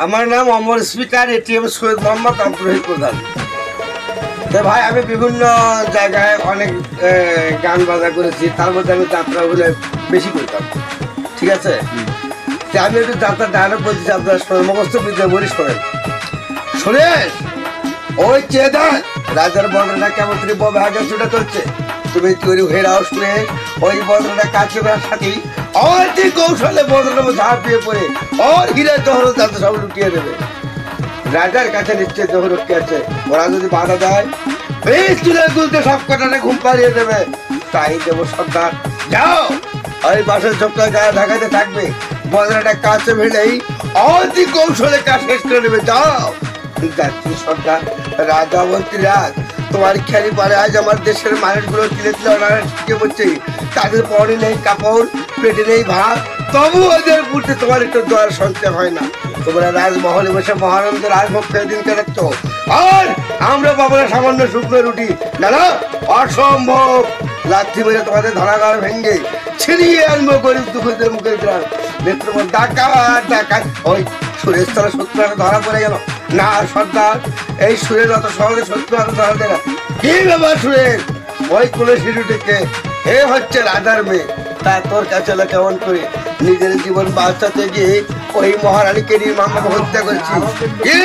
আমার নাম অমর speaker ATM Syed Mohammad Abdul রহিম প্রধান। ভাই আমি বিভিন্ন জায়গায় অনেক গান বাজনা করেছি, তার মধ্যে আমি যাত্রাগুলো বেশি করতাম। ঠিক আছে, আমি একটু যাত্রা ডায়লগ বলছি, আপনারা শোনেন, মুখস্থ বিদ্যা বলি শোনেন। শোনেন, ওই চেদা রাজার বর্ণনা কেমন করে ভাগে ছুটে চলছে, তুমি তৈরি হয়ে রাও শুনে ওই বর্ণনা কাছে করার সাথেই অতি কৌশলে বর্ণনা ঝাঁপিয়ে পড়ে ওর হীরা জহরত যাতে সব লুটিয়ে দেবে। রাজার কাছে নিশ্চয় জহরত আছে, ওরা যদি বাধা দেয় এই চুলে তুলতে সব কটানে ঘুম পাড়িয়ে দেবে। তাই দেব সর্দার, যাও ওই বাসের ঝোপটা গায়ে ঢাকাতে থাকবে, বর্ণনাটা কাছে ভেলেই অতি কৌশলে কাজ শেষ করে নেবে। যাও যাচ্ছি সর্দার। রাজা মন্ত্রী রাজ, তোমার খেয়ালি পারে আজ আমার দেশের মানুষগুলো তিলে তিলে অনারে শিখে বলছে, তাদের পরে নেই কাপড়, পেটে নেই ভাত, তবু ওদের পুড়তে তোমার একটু দয়ার সঞ্চয় হয় না। তোমরা রাজমহলে বসে মহানন্দ রাজভোগ খেয়ে দিন কাটাচ্ছ, আর আমরা পাবো না সামান্য শুকনো রুটি। না না, অসম্ভব। লাথি মেরে তোমাদের ধরাগার ভেঙে ছিনিয়ে আনবো গরিব দুঃখীদের মুখের গ্রাম। নেত্রপর ডাকাত ডাকাত, ওই সুরেশ তারা শত্রু ধরা পড়ে গেল না সর্দার। এই সুরের অত সহজে শত্রু আরো ধরা দেয় না। কি ব্যাপার সুরেশ? ওই কুলে শিশুটিকে, এ হচ্ছে রাজার মেয়ে, তা তোর কাছে কেমন করে নিজের জীবন বাঁচাতে গিয়ে ওই মহারানীকে নির্মমভাবে হত্যা করছি? কি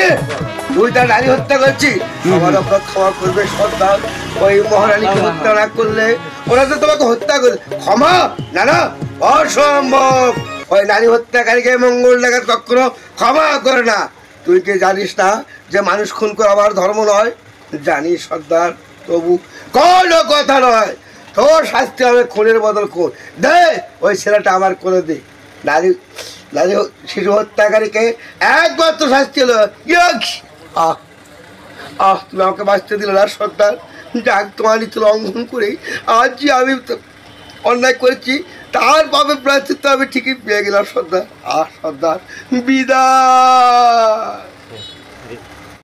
তুই তার নারী হত্যা করছি? আমার অপরাধ ক্ষমা করবে সর্দার। ওই মহারানীকে হত্যা না করলে ওরা তো তোমাকে হত্যা করবে। ক্ষমা? না না, অসম্ভব। ওই নারী হত্যাকারীকে মঙ্গল ডাকাত কখনো ক্ষমা করে না। তুই কি জানিস না যে মানুষ খুন করে আমার ধর্ম নয়? জানি সর্দার, তবু কোনো কথা নয়, তোর শাস্তি হবে খুনের বদল খুন। দে ওই ছেলেটা আমার করে দে। নারী নারী শিশু হত্যাকারীকে একবার তো শাস্তি হলো। তুমি আমাকে বাঁচতে দিলে না সর্দার। যাক, তোমার নীতি লঙ্ঘন করেই আজ যে আমি অন্যায় করেছি তার পাবে প্রায়শ্চিত্ত আমি ঠিকই পেয়ে গেলাম সর্দার। সর্দার বিদায়।